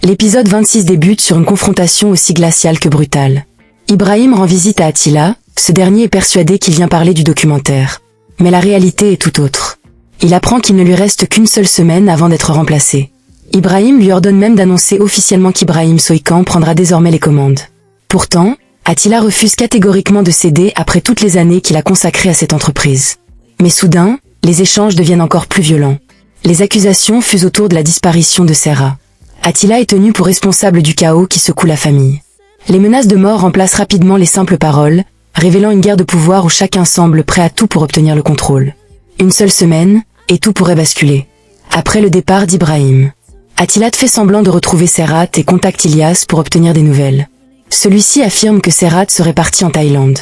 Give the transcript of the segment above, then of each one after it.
L'épisode 26 débute sur une confrontation aussi glaciale que brutale. Ibrahim rend visite à Attila, ce dernier est persuadé qu'il vient parler du documentaire. Mais la réalité est tout autre. Il apprend qu'il ne lui reste qu'une seule semaine avant d'être remplacé. Ibrahim lui ordonne même d'annoncer officiellement qu'Ibrahim Soykan prendra désormais les commandes. Pourtant, Attila refuse catégoriquement de céder après toutes les années qu'il a consacrées à cette entreprise. Mais soudain, les échanges deviennent encore plus violents. Les accusations fusent autour de la disparition de Serra. Attila est tenu pour responsable du chaos qui secoue la famille. Les menaces de mort remplacent rapidement les simples paroles, révélant une guerre de pouvoir où chacun semble prêt à tout pour obtenir le contrôle. Une seule semaine, et tout pourrait basculer. Après le départ d'Ibrahim, Attila fait semblant de retrouver Serrat et contacte Ilyas pour obtenir des nouvelles. Celui-ci affirme que Serrat serait parti en Thaïlande.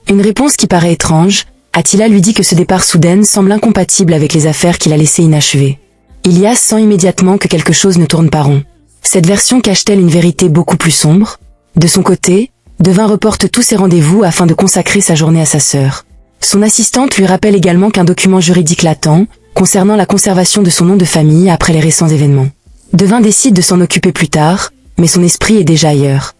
Une réponse qui paraît étrange, Attila lui dit que ce départ soudain semble incompatible avec les affaires qu'il a laissées inachevées. Ilyas sent immédiatement que quelque chose ne tourne pas rond. Cette version cache-t-elle une vérité beaucoup plus sombre? De son côté, Devin reporte tous ses rendez-vous afin de consacrer sa journée à sa sœur. Son assistante lui rappelle également qu'un document juridique l'attend, concernant la conservation de son nom de famille après les récents événements. Devin décide de s'en occuper plus tard, mais son esprit est déjà ailleurs.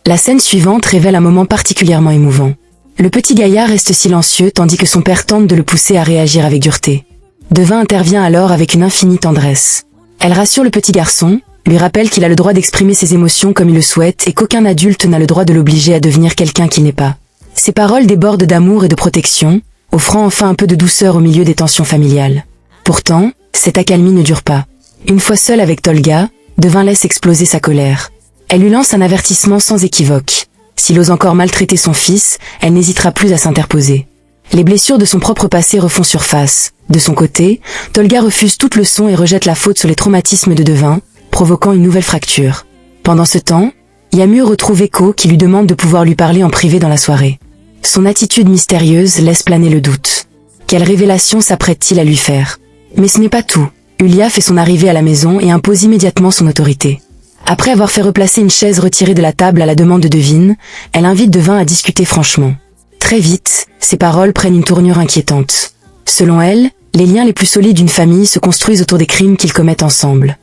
La scène suivante révèle un moment particulièrement émouvant. Le petit gaillard reste silencieux tandis que son père tente de le pousser à réagir avec dureté. Devin intervient alors avec une infinie tendresse. Elle rassure le petit garçon, lui rappelle qu'il a le droit d'exprimer ses émotions comme il le souhaite et qu'aucun adulte n'a le droit de l'obliger à devenir quelqu'un qu'il n'est pas. Ses paroles débordent d'amour et de protection, offrant enfin un peu de douceur au milieu des tensions familiales. Pourtant, cette accalmie ne dure pas. Une fois seul avec Tolga, Devin laisse exploser sa colère. Elle lui lance un avertissement sans équivoque. S'il ose encore maltraiter son fils, elle n'hésitera plus à s'interposer. Les blessures de son propre passé refont surface. De son côté, Tolga refuse toute leçon et rejette la faute sur les traumatismes de Devin, provoquant une nouvelle fracture. Pendant ce temps, Yamur retrouve Echo qui lui demande de pouvoir lui parler en privé dans la soirée. Son attitude mystérieuse laisse planer le doute. Quelle révélation s'apprête-t-il à lui faire? Mais ce n'est pas tout. Ulia fait son arrivée à la maison et impose immédiatement son autorité. Après avoir fait replacer une chaise retirée de la table à la demande de Devin, elle invite Devin à discuter franchement. Très vite, ses paroles prennent une tournure inquiétante. Selon elle, les liens les plus solides d'une famille se construisent autour des crimes qu'ils commettent ensemble.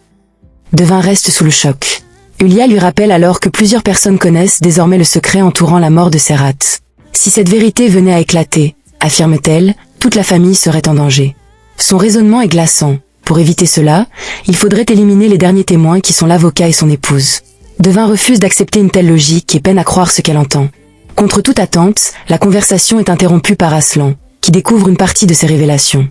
Devin reste sous le choc. Ulia lui rappelle alors que plusieurs personnes connaissent désormais le secret entourant la mort de Serrat. Si cette vérité venait à éclater, affirme-t-elle, toute la famille serait en danger. Son raisonnement est glaçant. Pour éviter cela, il faudrait éliminer les derniers témoins qui sont l'avocat et son épouse. Devin refuse d'accepter une telle logique et peine à croire ce qu'elle entend. Contre toute attente, la conversation est interrompue par Aslan, qui découvre une partie de ses révélations.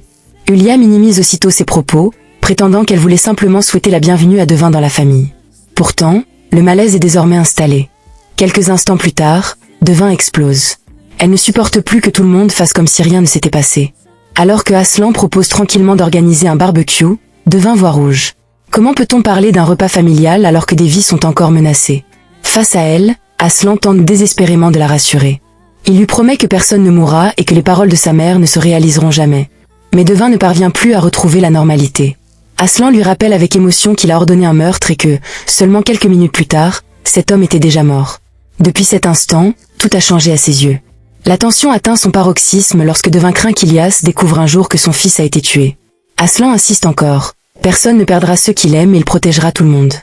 Ulia minimise aussitôt ses propos, prétendant qu'elle voulait simplement souhaiter la bienvenue à Devin dans la famille. Pourtant, le malaise est désormais installé. Quelques instants plus tard, Devin explose. Elle ne supporte plus que tout le monde fasse comme si rien ne s'était passé. Alors que Aslan propose tranquillement d'organiser un barbecue, Devin voit rouge. Comment peut-on parler d'un repas familial alors que des vies sont encore menacées? Face à elle, Aslan tente désespérément de la rassurer. Il lui promet que personne ne mourra et que les paroles de sa mère ne se réaliseront jamais. Mais Devin ne parvient plus à retrouver la normalité. Aslan lui rappelle avec émotion qu'il a ordonné un meurtre et que, seulement quelques minutes plus tard, cet homme était déjà mort. Depuis cet instant, tout a changé à ses yeux. La tension atteint son paroxysme lorsque Devin craint qu'Ilyas découvre un jour que son fils a été tué. Aslan insiste encore. Personne ne perdra ceux qu'il aime et il protégera tout le monde.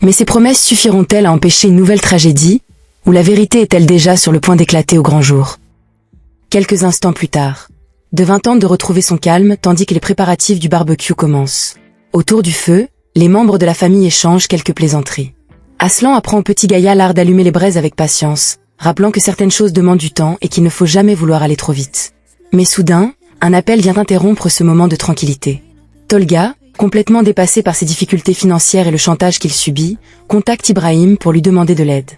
Mais ces promesses suffiront-elles à empêcher une nouvelle tragédie, ou la vérité est-elle déjà sur le point d'éclater au grand jour? Quelques instants plus tard, Devin tente de retrouver son calme tandis que les préparatifs du barbecue commencent. Autour du feu, les membres de la famille échangent quelques plaisanteries. Aslan apprend au petit gaillard l'art d'allumer les braises avec patience, rappelant que certaines choses demandent du temps et qu'il ne faut jamais vouloir aller trop vite. Mais soudain, un appel vient interrompre ce moment de tranquillité. Tolga, complètement dépassé par ses difficultés financières et le chantage qu'il subit, contacte Ibrahim pour lui demander de l'aide.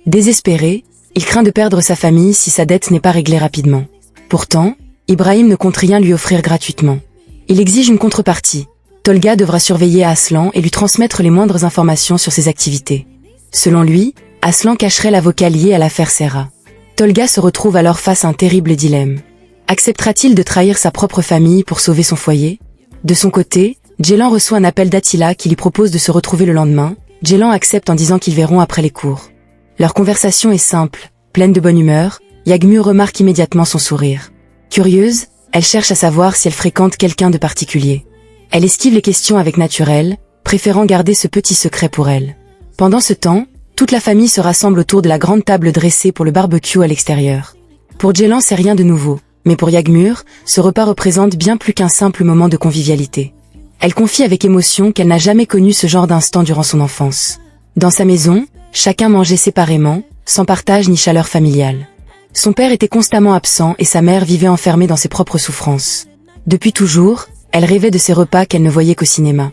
Désespéré, il craint de perdre sa famille si sa dette n'est pas réglée rapidement. Pourtant, Ibrahim ne compte rien lui offrir gratuitement. Il exige une contrepartie. Tolga devra surveiller Aslan et lui transmettre les moindres informations sur ses activités. Selon lui, Aslan cacherait l'avocat lié à l'affaire Serra. Tolga se retrouve alors face à un terrible dilemme. Acceptera-t-il de trahir sa propre famille pour sauver son foyer? De son côté, Djelan reçoit un appel d'Attila qui lui propose de se retrouver le lendemain. Djelan accepte en disant qu'ils verront après les cours. Leur conversation est simple, pleine de bonne humeur. Yagmur remarque immédiatement son sourire. Curieuse, elle cherche à savoir si elle fréquente quelqu'un de particulier. Elle esquive les questions avec naturel, préférant garder ce petit secret pour elle. Pendant ce temps, toute la famille se rassemble autour de la grande table dressée pour le barbecue à l'extérieur. Pour Ceylan, c'est rien de nouveau, mais pour Yağmur, ce repas représente bien plus qu'un simple moment de convivialité. Elle confie avec émotion qu'elle n'a jamais connu ce genre d'instant durant son enfance. Dans sa maison, chacun mangeait séparément, sans partage ni chaleur familiale. Son père était constamment absent et sa mère vivait enfermée dans ses propres souffrances. Depuis toujours, elle rêvait de ces repas qu'elle ne voyait qu'au cinéma,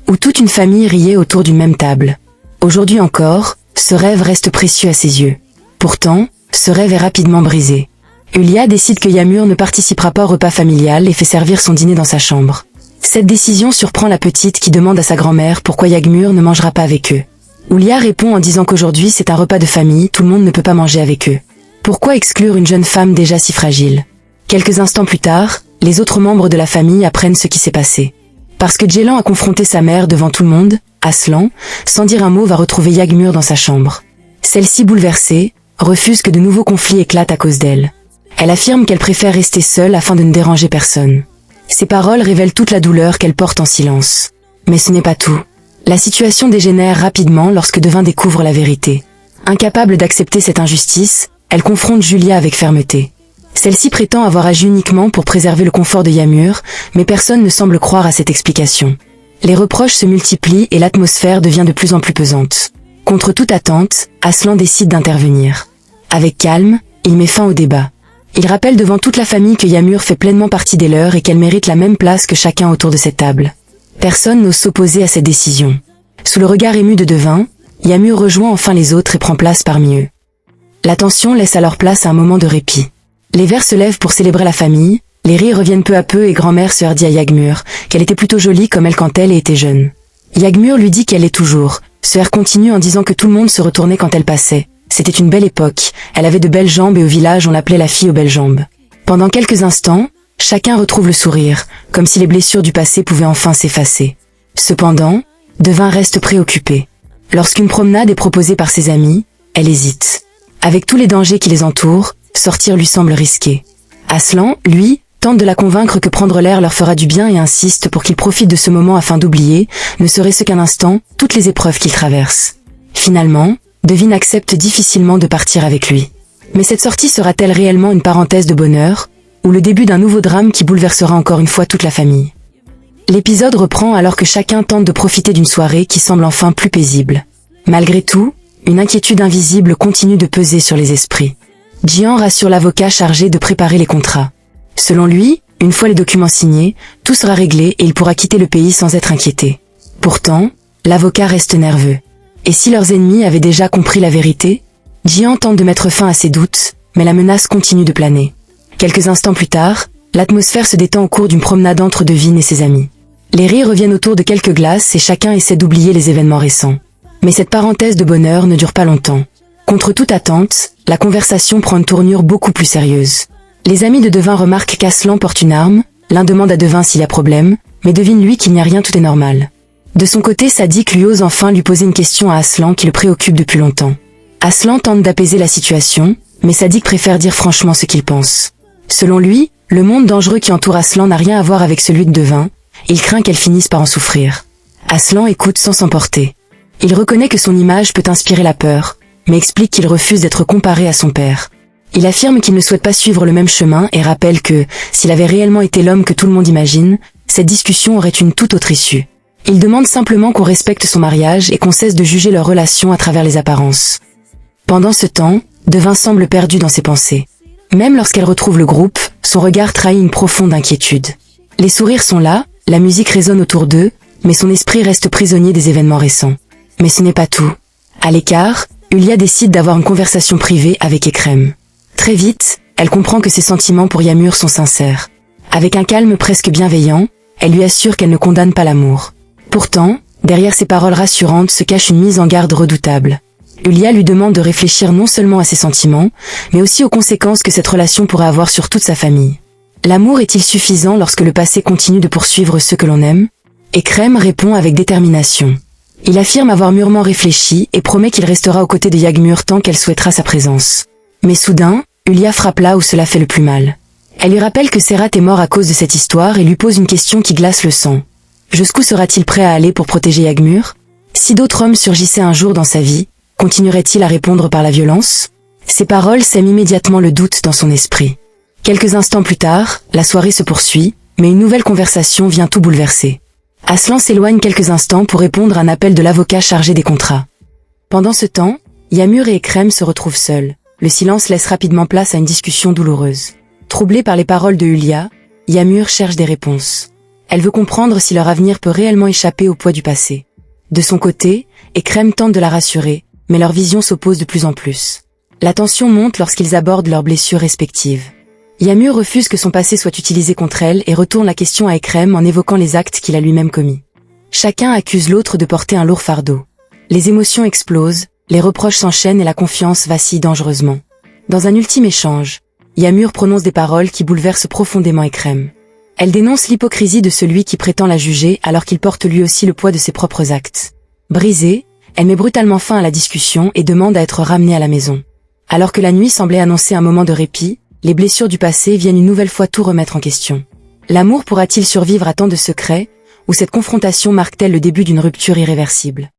où toute une famille riait autour d'une même table. Aujourd'hui encore, ce rêve reste précieux à ses yeux. Pourtant, ce rêve est rapidement brisé. Hülya décide que Yağmur ne participera pas au repas familial et fait servir son dîner dans sa chambre. Cette décision surprend la petite qui demande à sa grand-mère pourquoi Yağmur ne mangera pas avec eux. Hülya répond en disant qu'aujourd'hui c'est un repas de famille, tout le monde ne peut pas manger avec eux. Pourquoi exclure une jeune femme déjà si fragile? Quelques instants plus tard, les autres membres de la famille apprennent ce qui s'est passé. Parce que Ceylan a confronté sa mère devant tout le monde, Aslan, sans dire un mot, va retrouver Yağmur dans sa chambre. Celle-ci, bouleversée, refuse que de nouveaux conflits éclatent à cause d'elle. Elle affirme qu'elle préfère rester seule afin de ne déranger personne. Ces paroles révèlent toute la douleur qu'elle porte en silence. Mais ce n'est pas tout. La situation dégénère rapidement lorsque Devin découvre la vérité. Incapable d'accepter cette injustice, elle confronte Julia avec fermeté. Celle-ci prétend avoir agi uniquement pour préserver le confort de Yağmur, mais personne ne semble croire à cette explication. Les reproches se multiplient et l'atmosphère devient de plus en plus pesante. Contre toute attente, Aslan décide d'intervenir. Avec calme, il met fin au débat. Il rappelle devant toute la famille que Yağmur fait pleinement partie des leurs et qu'elle mérite la même place que chacun autour de cette table. Personne n'ose s'opposer à cette décision. Sous le regard ému de Devin, Yağmur rejoint enfin les autres et prend place parmi eux. La tension laisse alors place à un moment de répit. Les verres se lèvent pour célébrer la famille, les rires reviennent peu à peu et grand-mère se hardit à Yağmur, qu'elle était plutôt jolie comme elle quand elle était jeune. Yağmur lui dit qu'elle l'est toujours. Ce air continue en disant que tout le monde se retournait quand elle passait. C'était une belle époque, elle avait de belles jambes et au village on l'appelait la fille aux belles jambes. Pendant quelques instants, chacun retrouve le sourire, comme si les blessures du passé pouvaient enfin s'effacer. Cependant, Devin reste préoccupée. Lorsqu'une promenade est proposée par ses amis, elle hésite. Avec tous les dangers qui les entourent, sortir lui semble risqué. Aslan, lui, tente de la convaincre que prendre l'air leur fera du bien et insiste pour qu'ils profitent de ce moment afin d'oublier, ne serait-ce qu'un instant, toutes les épreuves qu'ils traversent. Finalement, Devin accepte difficilement de partir avec lui. Mais cette sortie sera-t-elle réellement une parenthèse de bonheur, ou le début d'un nouveau drame qui bouleversera encore une fois toute la famille? L'épisode reprend alors que chacun tente de profiter d'une soirée qui semble enfin plus paisible. Malgré tout, une inquiétude invisible continue de peser sur les esprits. Jian rassure l'avocat chargé de préparer les contrats. Selon lui, une fois les documents signés, tout sera réglé et il pourra quitter le pays sans être inquiété. Pourtant, l'avocat reste nerveux. Et si leurs ennemis avaient déjà compris la vérité? Jian tente de mettre fin à ses doutes, mais la menace continue de planer. Quelques instants plus tard, l'atmosphère se détend au cours d'une promenade entre Devin et ses amis. Les rires reviennent autour de quelques glaces et chacun essaie d'oublier les événements récents. Mais cette parenthèse de bonheur ne dure pas longtemps. Contre toute attente, la conversation prend une tournure beaucoup plus sérieuse. Les amis de Devin remarquent qu'Aslan porte une arme, l'un demande à Devin s'il y a problème, mais devine lui qu'il n'y a rien, tout est normal. De son côté, Sadik lui ose enfin lui poser une question à Aslan qui le préoccupe depuis longtemps. Aslan tente d'apaiser la situation, mais Sadik préfère dire franchement ce qu'il pense. Selon lui, le monde dangereux qui entoure Aslan n'a rien à voir avec celui de Devin, il craint qu'elle finisse par en souffrir. Aslan écoute sans s'emporter. Il reconnaît que son image peut inspirer la peur, mais explique qu'il refuse d'être comparé à son père. Il affirme qu'il ne souhaite pas suivre le même chemin et rappelle que, s'il avait réellement été l'homme que tout le monde imagine, cette discussion aurait une toute autre issue. Il demande simplement qu'on respecte son mariage et qu'on cesse de juger leur relation à travers les apparences. Pendant ce temps, Devin semble perdu dans ses pensées. Même lorsqu'elle retrouve le groupe, son regard trahit une profonde inquiétude. Les sourires sont là, la musique résonne autour d'eux, mais son esprit reste prisonnier des événements récents. Mais ce n'est pas tout. À l'écart, Hülya décide d'avoir une conversation privée avec Ekrem. Très vite, elle comprend que ses sentiments pour Yağmur sont sincères. Avec un calme presque bienveillant, elle lui assure qu'elle ne condamne pas l'amour. Pourtant, derrière ces paroles rassurantes se cache une mise en garde redoutable. Hülya lui demande de réfléchir non seulement à ses sentiments, mais aussi aux conséquences que cette relation pourrait avoir sur toute sa famille. L'amour est-il suffisant lorsque le passé continue de poursuivre ceux que l'on aime? Ekrem répond avec détermination. Il affirme avoir mûrement réfléchi et promet qu'il restera aux côtés de Yağmur tant qu'elle souhaitera sa présence. Mais soudain, Hülya frappe là où cela fait le plus mal. Elle lui rappelle que Serhat est mort à cause de cette histoire et lui pose une question qui glace le sang. Jusqu'où sera-t-il prêt à aller pour protéger Yağmur? Si d'autres hommes surgissaient un jour dans sa vie, continuerait-il à répondre par la violence? Ces paroles sèment immédiatement le doute dans son esprit. Quelques instants plus tard, la soirée se poursuit, mais une nouvelle conversation vient tout bouleverser. Aslan s'éloigne quelques instants pour répondre à un appel de l'avocat chargé des contrats. Pendant ce temps, Yamur et Ekrem se retrouvent seuls. Le silence laisse rapidement place à une discussion douloureuse. Troublée par les paroles de Hulia, Yamur cherche des réponses. Elle veut comprendre si leur avenir peut réellement échapper au poids du passé. De son côté, Ekrem tente de la rassurer, mais leurs visions s'opposent de plus en plus. La tension monte lorsqu'ils abordent leurs blessures respectives. Yamur refuse que son passé soit utilisé contre elle et retourne la question à Ekrem en évoquant les actes qu'il a lui-même commis. Chacun accuse l'autre de porter un lourd fardeau. Les émotions explosent, les reproches s'enchaînent et la confiance vacille dangereusement. Dans un ultime échange, Yamur prononce des paroles qui bouleversent profondément Ekrem. Elle dénonce l'hypocrisie de celui qui prétend la juger alors qu'il porte lui aussi le poids de ses propres actes. Brisée, elle met brutalement fin à la discussion et demande à être ramenée à la maison. Alors que la nuit semblait annoncer un moment de répit, les blessures du passé viennent une nouvelle fois tout remettre en question. L'amour pourra-t-il survivre à tant de secrets, ou cette confrontation marque-t-elle le début d'une rupture irréversible?